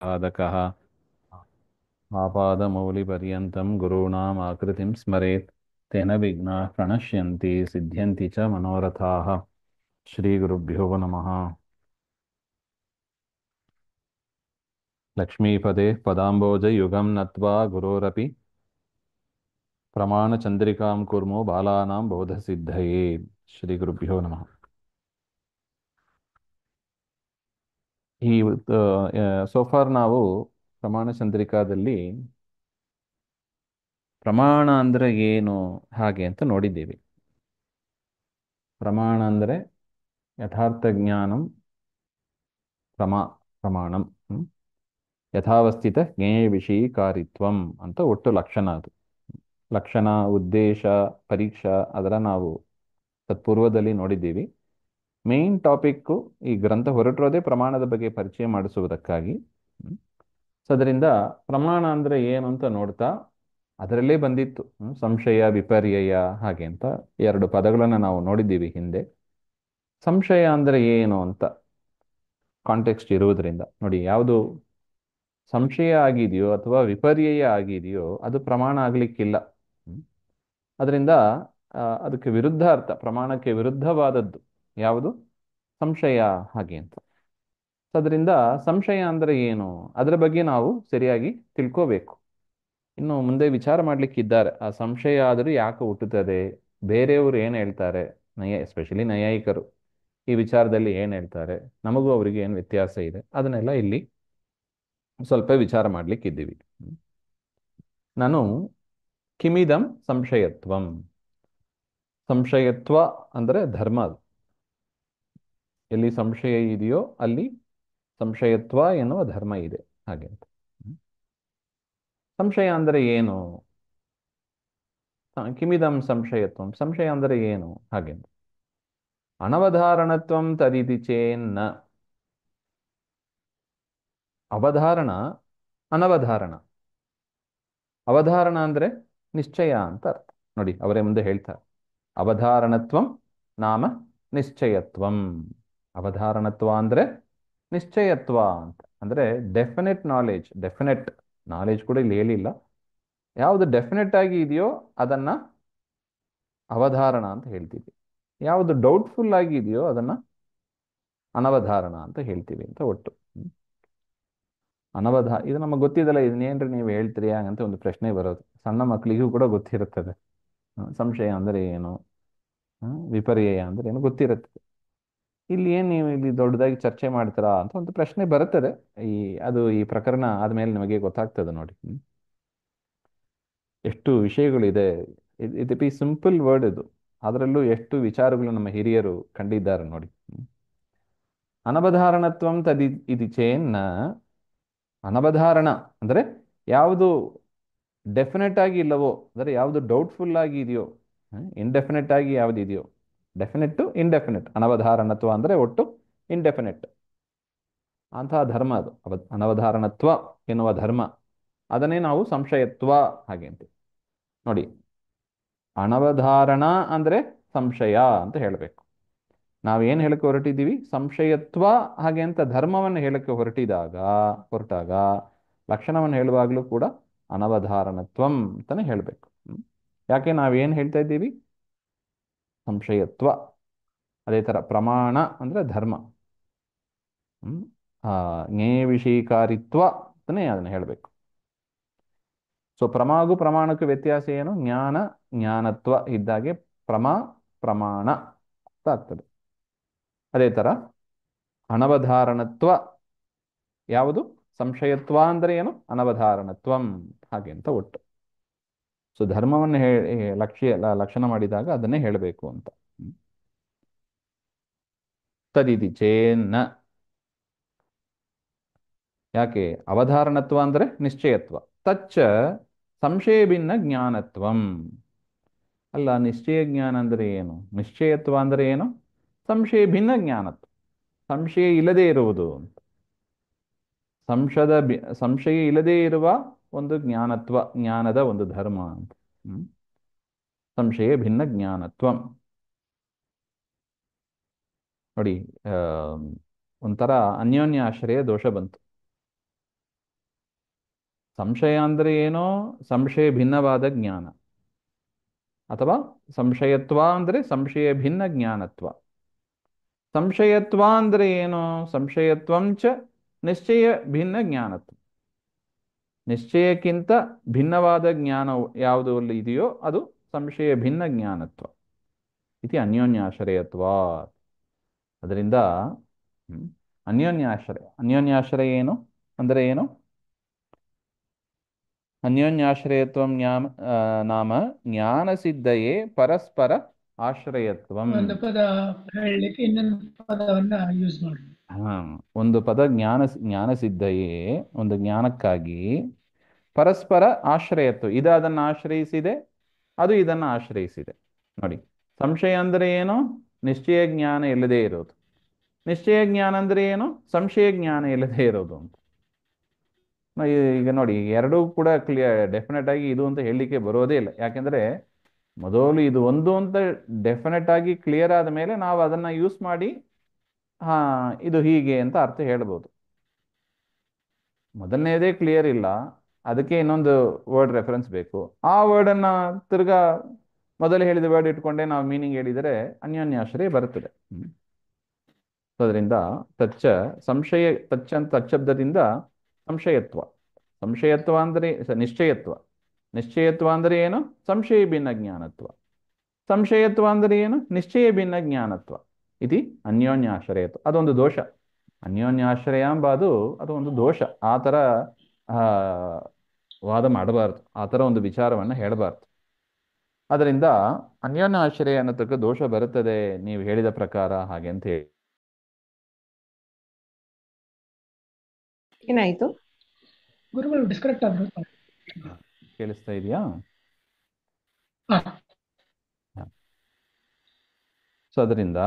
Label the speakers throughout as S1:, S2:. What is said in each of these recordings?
S1: साधकः आपादमौलिपर्यन्तं गुरूणाम् आकृतिं स्मरेत् तेन विघ्नाः प्रणश्यन्ति सिद्ध्यन्ति च मनोरथाः श्रीगुरुभ्यो नमः लक्ष्मीपदे पदाम्बोजयुगं नत्वा गुरोरपि प्रमाणचन्द्रिकां कुर्मो बालानां बोधसिद्धये ಶ್ರೀಗುರುಭ್ಯೋ ನಮಃ ಈ ಸೋಫಾರ್ ನಾವು ಪ್ರಮಾಣ ಚಂದ್ರಿಕಾದಲ್ಲಿ ಪ್ರಮಾಣ ಅಂದ್ರೆ ಏನು ಹಾಗೆ ಅಂತ ನೋಡಿದ್ದೀವಿ. ಪ್ರಮಾಣ ಅಂದ್ರೆ ಯಥಾರ್ಥ ಜ್ಞಾನಂ ಪ್ರಮಾ ಪ್ರಮಾಣಂ ಯಥಾವಸ್ಥಿತ ಜ್ಞೇಯ ವಿಷಯೀಕಾರಿತ್ವಂ ಅಂತ ಒಟ್ಟು ಲಕ್ಷಣ ಅದು. ಲಕ್ಷಣ ಉದ್ದೇಶ ಪರೀಕ್ಷಾ ಅದರ ನಾವು ತತ್ಪೂರ್ವದಲ್ಲಿ ನೋಡಿದ್ದೀವಿ. ಮೇನ್ ಟಾಪಿಕ್ಕು ಈ ಗ್ರಂಥ ಹೊರಟಿರೋದೇ ಪ್ರಮಾಣದ ಬಗ್ಗೆ ಪರಿಚಯ ಮಾಡಿಸುವುದಕ್ಕಾಗಿ. ಸೊ ಅದರಿಂದ ಪ್ರಮಾಣ ಅಂದ್ರೆ ಏನು ಅಂತ ನೋಡ್ತಾ ಅದರಲ್ಲೇ ಬಂದಿತ್ತು ಸಂಶಯ ವಿಪರ್ಯಯ ಹಾಗೆ ಅಂತ ಎರಡು ಪದಗಳನ್ನು ನಾವು ನೋಡಿದ್ದೀವಿ ಹಿಂದೆ. ಸಂಶಯ ಅಂದ್ರೆ ಏನು ಅಂತ ಕಾಂಟೆಕ್ಸ್ಟ್ ಇರುವುದರಿಂದ ನೋಡಿ, ಯಾವುದು ಸಂಶಯ ಆಗಿದೆಯೋ ಅಥವಾ ವಿಪರ್ಯಯ ಆಗಿದೆಯೋ ಅದು ಪ್ರಮಾಣ ಆಗ್ಲಿಕ್ಕಿಲ್ಲ. ಅದರಿಂದ ಅದಕ್ಕೆ ವಿರುದ್ಧ ಅರ್ಥ, ಪ್ರಮಾಣಕ್ಕೆ ವಿರುದ್ಧವಾದದ್ದು ಯಾವುದು? ಸಂಶಯ ಹಾಗೆ ಅಂತ. ಅದರಿಂದ ಸಂಶಯ ಅಂದ್ರೆ ಏನು ಅದರ ಬಗ್ಗೆ ನಾವು ಸರಿಯಾಗಿ ತಿಳ್ಕೋಬೇಕು. ಇನ್ನು ಮುಂದೆ ವಿಚಾರ ಮಾಡ್ಲಿಕ್ಕಿದ್ದಾರೆ, ಆ ಸಂಶಯ ಆದರೂ ಯಾಕೆ ಹುಟ್ಟುತ್ತದೆ, ಬೇರೆಯವರು ಏನು ಹೇಳ್ತಾರೆ, ಎಸ್ಪೆಷಲಿ ನೈಯಾಯಿಕರು ಈ ವಿಚಾರದಲ್ಲಿ ಏನು ಹೇಳ್ತಾರೆ, ನಮಗೂ ಅವರಿಗೆ ಏನು ವ್ಯತ್ಯಾಸ ಇದೆ, ಅದನ್ನೆಲ್ಲ ಇಲ್ಲಿ ಸ್ವಲ್ಪ ವಿಚಾರ ಮಾಡ್ಲಿಕ್ಕಿದ್ದೀವಿ. ನಾನು ಕಿಮಿದಂ ಸಂಶಯತ್ವಂ, ಸಂಶಯತ್ವ ಅಂದರೆ ಧರ್ಮ. ಅದು ಎಲ್ಲಿ ಸಂಶಯ ಇದೆಯೋ ಅಲ್ಲಿ ಸಂಶಯತ್ವ ಎನ್ನುವ ಧರ್ಮ ಇದೆ ಹಾಗೆ ಅಂತ. ಸಂಶಯ ಅಂದರೆ ಏನು? ಕಿಮಿದಂ ಸಂಶಯತ್ವಂ, ಸಂಶಯ ಅಂದರೆ ಏನು ಹಾಗೆ ಅಂತ. ಅನವಧಾರಣತ್ವಂ ತದಿತಿ ಚೇನ್ನ, ಅವಧಾರಣ ಅನವಧಾರಣ. ಅವಧಾರಣ ಅಂದ್ರೆ ನಿಶ್ಚಯ ಅಂತ ಅರ್ಥ. ನೋಡಿ ಅವರೇ ಮುಂದೆ ಹೇಳ್ತಾರೆ, ಅವಧಾರಣತ್ವಂ ನಾಮ ನಿಶ್ಚಯತ್ವಂ. ಅವಧಾರಣತ್ವ ಅಂದ್ರೆ ನಿಶ್ಚಯತ್ವ ಅಂತ ಅಂದ್ರೆ ಡೆಫಿನೆಟ್ ನಾಲೆಜ್. ಡೆಫಿನೆಟ್ ನಾಲೆಜ್ ಕೂಡ ಇಲ್ಲಿ ಹೇಳಿಲ್ಲ. ಯಾವುದು ಡೆಫಿನೆಟ್ ಆಗಿ ಇದೆಯೋ ಅದನ್ನ ಅವಧಾರಣ ಅಂತ ಹೇಳ್ತೀವಿ. ಯಾವುದು ಡೌಟ್ಫುಲ್ ಆಗಿ ಇದೆಯೋ ಅದನ್ನ ಅನವಧಾರಣ ಅಂತ ಹೇಳ್ತೀವಿ ಅಂತ ಒಟ್ಟು. ಇದು ನಮಗೆ ಗೊತ್ತಿದಲ್ಲ, ಇದನ್ನೇನ್ರಿ ನೀವು ಹೇಳ್ತೀರಿ ಹಾಗಂತ ಒಂದು ಪ್ರಶ್ನೆ ಬರೋದು. ಸಣ್ಣ ಮಕ್ಕಳಿಗೂ ಕೂಡ ಗೊತ್ತಿರುತ್ತದೆ ಸಂಶಯ ಅಂದರೆ ಏನು, ವಿಪರ್ಯಯ ಅಂದ್ರೆ ಏನು ಗೊತ್ತಿರುತ್ತದೆ. ಇಲ್ಲಿ ಏನು ನೀವು ಇಲ್ಲಿ ದೊಡ್ಡದಾಗಿ ಚರ್ಚೆ ಮಾಡ್ತೀರಾ ಅಂತ ಒಂದು ಪ್ರಶ್ನೆ ಬರುತ್ತದೆ. ಈ ಪ್ರಕರಣ ಆದ್ಮೇಲೆ ನಿಮಗೆ ಗೊತ್ತಾಗ್ತದೆ ನೋಡಿ. ಎಷ್ಟು ವಿಷಯಗಳಿದೆ. ಇದು ಬಿ ಸಿಂಪಲ್ ವರ್ಡ್ ಇದು, ಅದರಲ್ಲೂ ಎಷ್ಟು ವಿಚಾರಗಳು ನಮ್ಮ ಹಿರಿಯರು ಕಂಡಿದ್ದಾರೆ ನೋಡಿ. ಅನವಧಾರಣತ್ವಂ ತದಿ ಇದು ಚೇನ್ನ, ಅನವಧಾರಣ ಅಂದ್ರೆ ಯಾವುದು ಡೆಫಿನೆಟ್ ಆಗಿ ಇಲ್ಲವೋ, ಅಂದರೆ ಯಾವುದು ಡೌಟ್ಫುಲ್ ಆಗಿ ಇದೆಯೋ, ಇಂಡೆಫಿನೆಟ್ ಆಗಿ ಯಾವುದು ಇದೆಯೋ, ಡೆಫಿನೆಟ್ ಟು ಇಂಡೆಫಿನೆಟ್. ಅನವಧಾರಣತ್ವ ಅಂದ್ರೆ ಒಟ್ಟು ಇಂಡೆಫಿನೆಟ್ ಅಂತಹ ಧರ್ಮ ಅದು. ಅನವಧಾರಣತ್ವ ಎನ್ನುವ ಧರ್ಮ, ಅದನ್ನೇ ನಾವು ಸಂಶಯತ್ವ ಹಾಗೆ ಅಂತ ನೋಡಿ. ಅನವಧಾರಣ ಅಂದ್ರೆ ಸಂಶಯ ಅಂತ ಹೇಳಬೇಕು. ನಾವೇನು ಹೇಳಕ್ಕೆ ಹೊರಟಿದ್ದೀವಿ? ಸಂಶಯತ್ವ ಹಾಗೆ ಅಂತ ಧರ್ಮವನ್ನು ಹೇಳಕ್ಕೆ ಹೊರಟಾಗ ಲಕ್ಷಣವನ್ನು ಹೇಳುವಾಗಲೂ ಕೂಡ ಅನವಧಾರಣತ್ವಂ ಅಂತಾನೆ ಹೇಳಬೇಕು. ಯಾಕೆ ನಾವೇನು ಹೇಳ್ತಾ ಇದ್ದೀವಿ? ಸಂಶಯತ್ವ. ಅದೇ ಥರ ಪ್ರಮಾಣ ಅಂದ್ರೆ ಧರ್ಮ, ಜ್ಞೇಯ ವಿಷಯೀಕಾರಿತ್ವ ಅಂತಾನೆ ಅದನ್ನು ಹೇಳಬೇಕು. ಸೊ ಪ್ರಮಾಣಕ್ಕೂ ವ್ಯತ್ಯಾಸ ಏನು? ಜ್ಞಾನ ಜ್ಞಾನತ್ವ ಇದ್ದಾಗೆ ಪ್ರಮಾಣ ಅಂತ ಆಗ್ತದೆ. ಅದೇ ಥರ ಅನವಧಾರಣತ್ವ ಯಾವುದು? ಸಂಶಯತ್ವ ಅಂದ್ರೆ ಏನು? ಅನವಧಾರಣತ್ವಂ ಹಾಗೆ ಅಂತ ಒಟ್ಟು. ಸೊ ಧರ್ಮವನ್ನು ಲಕ್ಷಣ ಮಾಡಿದಾಗ ಅದನ್ನೇ ಹೇಳಬೇಕು ಅಂತ. ತದಿತಿ ಚೇನ್ನ, ಯಾಕೆ? ಅವಧಾರಣತ್ವ ಅಂದ್ರೆ ನಿಶ್ಚಯತ್ವ. ತಚ್ಚ ಸಂಶಯ ಭಿನ್ನ ಜ್ಞಾನತ್ವಂ. ಅಲ್ಲ, ನಿಶ್ಚಯ ಜ್ಞಾನ ಅಂದ್ರೆ ಏನು? ನಿಶ್ಚಯತ್ವ ಅಂದ್ರೆ ಏನು? ಸಂಶಯ ಭಿನ್ನ ಜ್ಞಾನತ್ವ, ಸಂಶಯ ಇಲ್ಲದೆ ಇರುವುದು ಅಂತ. ಸಂಶಯ ಇಲ್ಲದೆ ಇರುವ ಒಂದು ಜ್ಞಾನತ್ವ, ಜ್ಞಾನದ ಒಂದು ಧರ್ಮ ಅಂತ. ಸಂಶಯ ಭಿನ್ನ ಜ್ಞಾನತ್ವಂ ನೋಡಿ. ಒಂಥರ ಅನ್ಯೋನ್ಯ ಆಶ್ರಯ ದೋಷ ಬಂತು. ಸಂಶಯ ಅಂದರೆ ಏನೋ ಸಂಶಯ ಭಿನ್ನವಾದ ಜ್ಞಾನ, ಅಥವಾ ಸಂಶಯತ್ವ ಅಂದರೆ ಸಂಶಯ ಭಿನ್ನ ಜ್ಞಾನತ್ವ. ಸಂಶಯತ್ವ ಅಂದರೆ ಏನು? ಸಂಶಯತ್ವಂಚ ನಿಶ್ಚಯ ಭಿನ್ನ ಜ್ಞಾನತ್ವ. ನಿಶ್ಚಯಕ್ಕಿಂತ ಭಿನ್ನವಾದ ಜ್ಞಾನ ಯಾವುದು ಇದೆಯೋ ಅದು ಸಂಶಯ ಭಿನ್ನ ಜ್ಞಾನತ್ವ. ಇತಿ ಅನ್ಯೋನ್ಯಾಶ್ರಯತ್ವ. ಅದರಿಂದ ಹ್ಮ್, ಅನ್ಯೋನ್ಯಾಶ್ರಯ. ಅನ್ಯೋನ್ಯಾಶ್ರಯ ಏನು ಅಂದರೆ ಏನು? ಅನ್ಯೋನ್ಯಾಶ್ರಯತ್ವ ನಾಮ ಜ್ಞಾನಸಿದ್ಧಯೇ ಪರಸ್ಪರ ಆಶ್ರಯತ್ವಂ.
S2: ಒಂದು ಪದ ಹೇಳಲಿಕ್ಕೆ ಇನ್ನೊಂದು ಪದವನ್ನ ಯೂಸ್ ಮಾಡಿ.
S1: ಹಾ, ಒಂದು ಪದ ಜ್ಞಾನಸಿದ್ಧಯೇ, ಒಂದು ಜ್ಞಾನಕ್ಕಾಗಿ ಪರಸ್ಪರ ಆಶ್ರಯತ್ವ. ಇದು ಅದನ್ನು ಆಶ್ರಯಿಸಿದೆ, ಅದು ಇದನ್ನು ಆಶ್ರಯಿಸಿದೆ. ನೋಡಿ, ಸಂಶಯ ಅಂದರೆ ಏನು? ನಿಶ್ಚಯ ಜ್ಞಾನ ಇಲ್ಲದೆ ಇರೋದು. ನಿಶ್ಚಯ ಜ್ಞಾನ ಅಂದರೆ ಏನು? ಸಂಶಯ ಜ್ಞಾನ ಇಲ್ಲದೆ ಇರೋದು ಅಂತ. ಈಗ ನೋಡಿ, ಎರಡೂ ಕೂಡ ಡೆಫಿನೆಟ್ ಆಗಿ ಇದು ಅಂತ ಹೇಳಲಿಕ್ಕೆ ಬರೋದೇ ಇಲ್ಲ. ಯಾಕೆಂದ್ರೆ ಮೊದಲು ಇದು ಒಂದು ಅಂತ ಡೆಫಿನೆಟ್ ಆಗಿ ಕ್ಲಿಯರ್ ಆದ ಮೇಲೆ ನಾವು ಅದನ್ನ ಯೂಸ್ ಮಾಡಿ ಹಾ ಇದು ಹೀಗೆ ಅಂತ ಅರ್ಥ ಹೇಳ್ಬೋದು. ಮೊದಲನೇದೇ ಕ್ಲಿಯರ್ ಇಲ್ಲ, ಅದಕ್ಕೆ ಇನ್ನೊಂದು ವರ್ಡ್ ರೆಫರೆನ್ಸ್ ಬೇಕು. ಆ ವರ್ಡನ್ನ ತಿರ್ಗಾ ಮೊದಲು ಹೇಳಿದ ವರ್ಡ್ ಇಟ್ಕೊಂಡೆ ನಾವು ಮೀನಿಂಗ್ ಹೇಳಿದರೆ ಅನ್ಯೋನ್ಯಾಶ್ರಯ ಬರುತ್ತದೆ. ಅದರಿಂದ ತಚ್ಚ ಸಂಶಯ, ತಚ್ಚಬ್ದದಿಂದ ಸಂಶಯತ್ವ. ಸಂಶಯತ್ವ ಅಂದರೆ ನಿಶ್ಚಯತ್ವ. ನಿಶ್ಚಯತ್ವ ಅಂದರೆ ಏನು? ಸಂಶಯ ಭಿನ್ನ ಜ್ಞಾನತ್ವ. ಸಂಶಯತ್ವ ಅಂದರೆ ಏನು? ನಿಶ್ಚಯ ಭಿನ್ನ ಜ್ಞಾನತ್ವ. ಇದು ಅನ್ಯೋನ್ಯಾಶ್ರಯತ್ವ. ಅದೊಂದು ದೋಷ. ಅನ್ಯೋನ್ಯಾಶ್ರಯ ಎಂಬ ಅದು ಒಂದು ದೋಷ. ಆ ಥರ ವಾದ ಮಾಡಬಾರ್ದು, ಆ ಥರ ಒಂದು ವಿಚಾರವನ್ನು ಹೇಳಬಾರ್ದು. ಅದರಿಂದ ಅನ್ಯೋನ್ಯಾಶ್ರಯ ಅನ್ನೋದಕ್ಕೆ ದೋಷ ಬರುತ್ತದೆ ನೀವು ಹೇಳಿದ ಪ್ರಕಾರ ಹಾಗೆ ಅಂತ ಹೇಳಿ.
S3: ಏನಾಯ್ತು
S2: ಗುರುಗಳು ಡಿಸ್ಕನೆಕ್ಟ್ ಆದ್ರು.
S1: ಕೇಳಿಸ್ತಾ ಇದೆಯಾ? ಸೊ ಅದರಿಂದ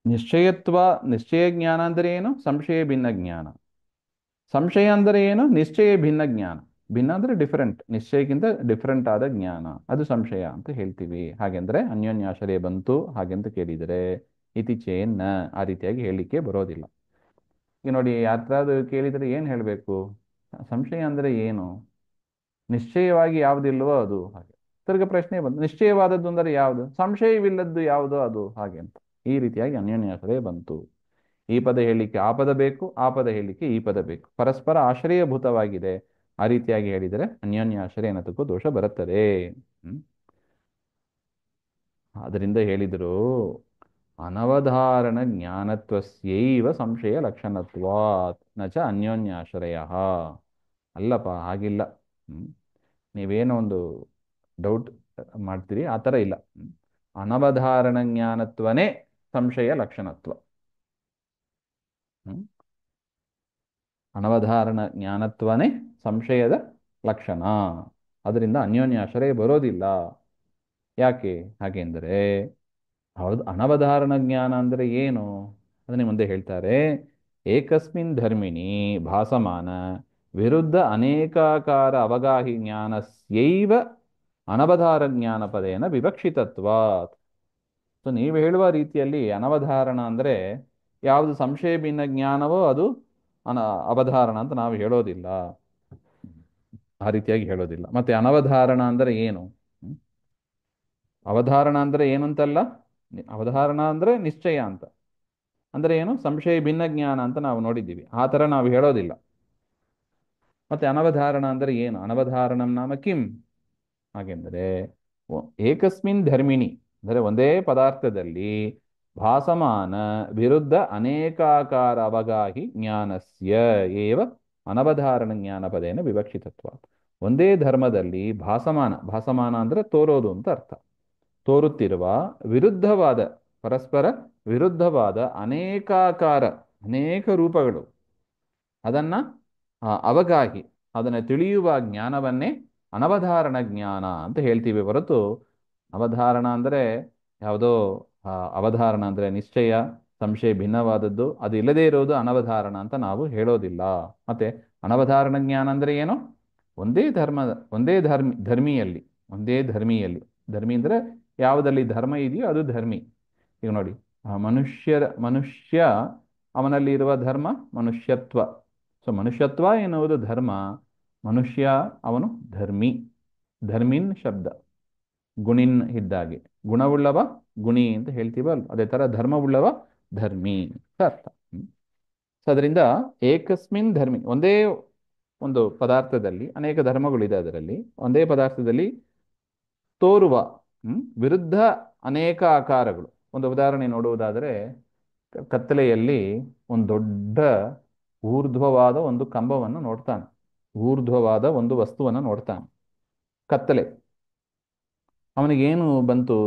S1: ನಿಶ್ಚಯತ್ವ, ನಿಶ್ಚಯ ಜ್ಞಾನ ಅಂದರೆ ಏನು? ಸಂಶಯ ಭಿನ್ನ ಜ್ಞಾನ. ಸಂಶಯ ಅಂದರೆ ಏನು? ನಿಶ್ಚಯ ಭಿನ್ನ ಜ್ಞಾನ. ಭಿನ್ನ ಅಂದರೆ ಡಿಫರೆಂಟ್, ನಿಶ್ಚಯಕ್ಕಿಂತ ಡಿಫರೆಂಟ್ ಆದ ಜ್ಞಾನ, ಅದು ಸಂಶಯ ಅಂತ ಹೇಳ್ತೀವಿ. ಹಾಗೆಂದ್ರೆ ಅನ್ಯೋನ್ಯಾಶ್ರಯ ಬಂತು ಹಾಗೆಂತ ಕೇಳಿದರೆ ಇತಿ ಚೇನ್ನ, ಆ ರೀತಿಯಾಗಿ ಹೇಳಲಿಕ್ಕೆ ಬರೋದಿಲ್ಲ. ಈಗ ನೋಡಿ, ಯಾತ್ರಾದ್ರು ಕೇಳಿದರೆ ಏನು ಹೇಳಬೇಕು? ಸಂಶಯ ಅಂದರೆ ಏನು? ನಿಶ್ಚಯವಾಗಿ ಯಾವುದಿಲ್ವೋ ಅದು ಹಾಗೆ. ತಿರ್ಗ ಪ್ರಶ್ನೆ ಬಂತು, ನಿಶ್ಚಯವಾದದ್ದು ಅಂದರೆ ಯಾವುದು? ಸಂಶಯವಿಲ್ಲದ್ದು ಯಾವುದೋ ಅದು ಹಾಗೆ ಅಂತ. ಈ ರೀತಿಯಾಗಿ ಅನ್ಯೋನ್ಯಾಶ್ರಯ ಬಂತು. ಈ ಪದ ಹೇಳಲಿಕ್ಕೆ ಆ ಪದ ಬೇಕು, ಆ ಪದ ಹೇಳಲಿಕ್ಕೆ ಈ ಪದ ಬೇಕು, ಪರಸ್ಪರ ಆಶ್ರಯಭೂತವಾಗಿದೆ. ಆ ರೀತಿಯಾಗಿ ಹೇಳಿದರೆ ಅನ್ಯೋನ್ಯಾಶ್ರಯ ಅನ್ನೋದಕ್ಕೂ ದೋಷ ಬರುತ್ತದೆ. ಅದರಿಂದ ಹೇಳಿದರು ಅನವಧಾರಣ ಜ್ಞಾನತ್ವಸ್ಯೈವ ಸಂಶಯ ಲಕ್ಷಣತ್ವಾತ್ ನಚ ಅನ್ಯೋನ್ಯಾಶ್ರಯ. ಅಲ್ಲಪ್ಪ, ಹಾಗಿಲ್ಲ. ನೀವೇನೋ ಒಂದು ಡೌಟ್ ಮಾಡ್ತೀರಿ, ಆ ಥರ ಇಲ್ಲ. ಅನವಧಾರಣ ಜ್ಞಾನತ್ವನೇ ಸಂಶಯ ಲಕ್ಷಣತ್ವ. ಅನವಧಾರಣ ಜ್ಞಾನತ್ವನೇ ಸಂಶಯದ ಲಕ್ಷಣ. ಅದರಿಂದ ಅನ್ಯೋನ್ಯಾಶ್ರಯ ಬರೋದಿಲ್ಲ. ಯಾಕೆ ಹಾಗೆಂದರೆ, ಹೌದು, ಅನವಧಾರಣ ಜ್ಞಾನ ಅಂದರೆ ಏನು ಅದನ್ನೇ ಮುಂದೆ ಹೇಳ್ತಾರೆ. ಏಕಸ್ಮಿನ್ ಧರ್ಮಿಣಿ ಭಾಸಮಾನ ವಿರುದ್ಧ ಅನೇಕಾಕಾರ ಅವಗಾಹಿ ಜ್ಞಾನಸ್ಯೈವ ಅನವಧಾರ ಜ್ಞಾನ ಪದೇನ ವಿವಕ್ಷಿತತ್ವಾತ್. ಸೊ ನೀವು ಹೇಳುವ ರೀತಿಯಲ್ಲಿ ಅನವಧಾರಣ ಅಂದರೆ ಯಾವುದು ಸಂಶಯ ಭಿನ್ನ ಜ್ಞಾನವೋ ಅದು ಅವಧಾರಣ ಅಂತ ನಾವು ಹೇಳೋದಿಲ್ಲ. ಆ ರೀತಿಯಾಗಿ ಹೇಳೋದಿಲ್ಲ. ಮತ್ತೆ ಅನವಧಾರಣ ಅಂದರೆ ಏನು? ಅವಧಾರಣ ಅಂದರೆ ಏನು ಅಂತಲ್ಲ, ಅವಧಾರಣ ಅಂದರೆ ನಿಶ್ಚಯ ಅಂತ. ಅಂದರೆ ಏನು? ಸಂಶಯ ಭಿನ್ನ ಜ್ಞಾನ ಅಂತ ನಾವು ನೋಡಿದ್ದೀವಿ. ಆ ಥರ ನಾವು ಹೇಳೋದಿಲ್ಲ. ಮತ್ತೆ ಅನವಧಾರಣ ಅಂದರೆ ಏನು? ಅನವಧಾರಣಂ ನಾಮ ಕಿಂ ಹಾಗೆಂದರೆ ಏಕಸ್ಮಿನ್ ಧರ್ಮಿಣಿ ಅಂದರೆ ಒಂದೇ ಪದಾರ್ಥದಲ್ಲಿ ಭಾಸಮಾನ ವಿರುದ್ಧ ಅನೇಕಾಕಾರ ಅವಗಾಹಿ ಜ್ಞಾನಸ್ಯ ಏವ ಅನವಧಾರಣ ಜ್ಞಾನಪದೇನ ವಿವಕ್ಷಿತತ್ವ. ಒಂದೇ ಧರ್ಮದಲ್ಲಿ ಭಾಸಮಾನ, ಭಾಸಮಾನ ಅಂದರೆ ತೋರೋದು ಅಂತ ಅರ್ಥ, ತೋರುತ್ತಿರುವ ವಿರುದ್ಧವಾದ, ಪರಸ್ಪರ ವಿರುದ್ಧವಾದ ಅನೇಕಾಕಾರ, ಅನೇಕ ರೂಪಗಳು, ಅದನ್ನು ಅವಗಾಹಿ, ಅದನ್ನು ತಿಳಿಯುವ ಜ್ಞಾನವನ್ನೇ ಅನವಧಾರಣ ಜ್ಞಾನ ಅಂತ ಹೇಳ್ತೀವಿ ಹೊರತು ಅವಧಾರಣ ಅಂದರೆ ಯಾವುದೋ ಅವಧಾರಣ ಅಂದರೆ ನಿಶ್ಚಯ, ಸಂಶಯ ಭಿನ್ನವಾದದ್ದು, ಅದು ಇಲ್ಲದೇ ಇರೋದು ಅನವಧಾರಣ ಅಂತ ನಾವು ಹೇಳೋದಿಲ್ಲ. ಮತ್ತೆ ಅನವಧಾರಣ ಜ್ಞಾನ ಅಂದರೆ ಏನು? ಒಂದೇ ಧರ್ಮಿಯಲ್ಲಿ ಒಂದೇ ಧರ್ಮಿಯಲ್ಲಿ. ಧರ್ಮಿ ಅಂದರೆ ಯಾವುದಲ್ಲಿ ಧರ್ಮ ಇದೆಯೋ ಅದು ಧರ್ಮಿ. ಈಗ ನೋಡಿ, ಮನುಷ್ಯ ಅವನಲ್ಲಿ ಇರುವ ಧರ್ಮ ಮನುಷ್ಯತ್ವ. ಸೊ ಮನುಷ್ಯತ್ವ ಎನ್ನುವುದು ಧರ್ಮ, ಮನುಷ್ಯ ಅವನು ಧರ್ಮಿ. ಧರ್ಮಿನ್ ಶಬ್ದ ಗುಣಿನ್ ಇದ್ದಾಗೆ, ಗುಣವುಳ್ಳವ ಗುಣಿ ಅಂತ ಹೇಳ್ತೀವಲ್ಲ, ಅದೇ ಥರ ಧರ್ಮವುಳ್ಳವ ಧರ್ಮಿ ಅಂತ ಅರ್ಥ. ಸೊ ಅದರಿಂದ ಏಕಸ್ಮಿನ್ ಧರ್ಮಿ, ಒಂದೇ ಒಂದು ಪದಾರ್ಥದಲ್ಲಿ ಅನೇಕ ಧರ್ಮಗಳಿದೆ. ಅದರಲ್ಲಿ ಒಂದೇ ಪದಾರ್ಥದಲ್ಲಿ ತೋರುವ ವಿರುದ್ಧ ಅನೇಕ ಆಕಾರಗಳು. ಒಂದು ಉದಾಹರಣೆ ನೋಡುವುದಾದರೆ, ಕತ್ತಲೆಯಲ್ಲಿ ಒಂದು ದೊಡ್ಡ ಊರ್ಧ್ವವಾದ ಒಂದು ಕಂಬವನ್ನು ನೋಡ್ತಾನೆ, ಊರ್ಧ್ವವಾದ ಒಂದು ವಸ್ತುವನ್ನು ನೋಡ್ತಾನೆ. ಕತ್ತಲೆ, ಅವನಿಗೇನು ಬಂತು?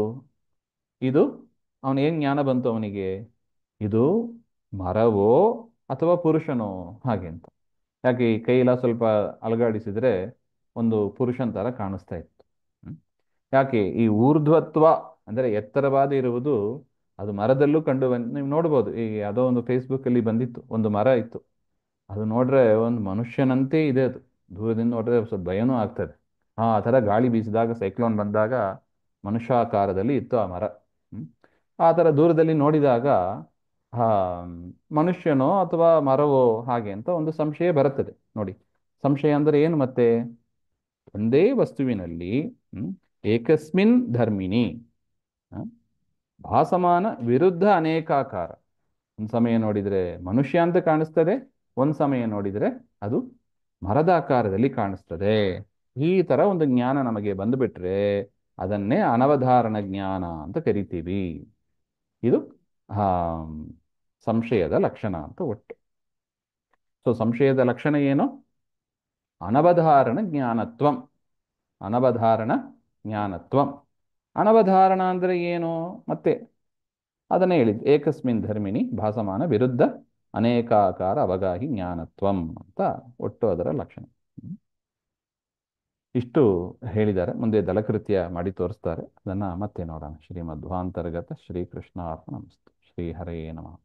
S1: ಇದು ಅವನಿಗೇನು ಜ್ಞಾನ ಬಂತು ಅವನಿಗೆ? ಇದು ಮರವೋ ಅಥವಾ ಪುರುಷನೋ ಹಾಗೆ ಅಂತ. ಯಾಕೆ ಈ ಕೈಲ ಸ್ವಲ್ಪ ಅಲುಗಾಡಿಸಿದ್ರೆ ಒಂದು ಪುರುಷನ ಥರ ಕಾಣಿಸ್ತಾ ಇತ್ತು. ಯಾಕೆ? ಈ ಊರ್ಧ್ವತ್ವ ಅಂದರೆ ಎತ್ತರವಾದ ಇರುವುದು ಅದು ಮರದಲ್ಲೂ ಕಂಡು ನೀವು ನೋಡ್ಬೋದು. ಈಗ ಯಾವುದೋ ಒಂದು ಫೇಸ್ಬುಕ್ಕಲ್ಲಿ ಬಂದಿತ್ತು, ಒಂದು ಮರ ಇತ್ತು, ಅದು ನೋಡ್ರೆ ಒಂದು ಮನುಷ್ಯನಂತೆ ಇದೆ. ಅದು ದೂರದಿಂದ ನೋಡ್ರೆ ಸ್ವಲ್ಪ ಭಯನೂ ಆಗ್ತದೆ. ಆ ಥರ ಗಾಳಿ ಬೀಸಿದಾಗ, ಸೈಕ್ಲೋನ್ ಬಂದಾಗ ಮನುಷ್ಯಾಕಾರದಲ್ಲಿ ಇತ್ತು ಆ ಮರ. ಆ ಥರ ದೂರದಲ್ಲಿ ನೋಡಿದಾಗ ಆ ಮನುಷ್ಯನೋ ಅಥವಾ ಮರವೋ ಹಾಗೆ ಅಂತ ಒಂದು ಸಂಶಯ ಬರುತ್ತದೆ. ನೋಡಿ, ಸಂಶಯ ಅಂದರೆ ಏನು? ಮತ್ತೆ ಒಂದೇ ವಸ್ತುವಿನಲ್ಲಿ ಏಕಸ್ಮಿನ್ ಧರ್ಮಿಣಿ ಭಾಸಮಾನ ವಿರುದ್ಧ ಅನೇಕಾಕಾರ. ಒಂದು ಸಮಯ ನೋಡಿದರೆ ಮನುಷ್ಯ ಅಂತ ಕಾಣಿಸ್ತದೆ, ಒಂದು ಸಮಯ ನೋಡಿದರೆ ಅದು ಮರದ ಆಕಾರದಲ್ಲಿ ಕಾಣಿಸ್ತದೆ. ಈ ಥರ ಒಂದು ಜ್ಞಾನ ನಮಗೆ ಬಂದುಬಿಟ್ರೆ ಅದನ್ನೇ ಅನವಧಾರಣ ಜ್ಞಾನ ಅಂತ ಕರಿತೀವಿ. ಇದು ಆ ಸಂಶಯದ ಲಕ್ಷಣ ಅಂತ ಒಟ್ಟು. ಸೊ ಸಂಶಯದ ಲಕ್ಷಣ ಏನು? ಅನವಧಾರಣ ಜ್ಞಾನತ್ವಂ. ಅನವಧಾರಣ ಜ್ಞಾನತ್ವಂ. ಅನವಧಾರಣ ಅಂದರೆ ಏನು? ಮತ್ತೆ ಅದನ್ನೇ ಹೇಳಿದ್ದು, ಏಕಸ್ಮಿನ್ ಧರ್ಮಿಣಿ ಭಾಸಮಾನ ವಿರುದ್ಧ ಅನೇಕಾಕಾರ ಅವಗಾಹಿ ಜ್ಞಾನತ್ವಂ ಅಂತ ಒಟ್ಟು ಅದರ ಲಕ್ಷಣ. ಇಷ್ಟು ಹೇಳಿದ್ದಾರೆ. ಮುಂದೆ ದಲಕೃತ್ಯ ಮಾಡಿ ತೋರಿಸ್ತಾರೆ, ಅದನ್ನು ಮತ್ತೆ ನೋಡೋಣ. ಶ್ರೀಮಧ್ವಾಂತರ್ಗತ ಶ್ರೀಕೃಷ್ಣ ಅರ್ಪಣಮಸ್ತು. ಶ್ರೀ ಹರೇ ನಮಃ.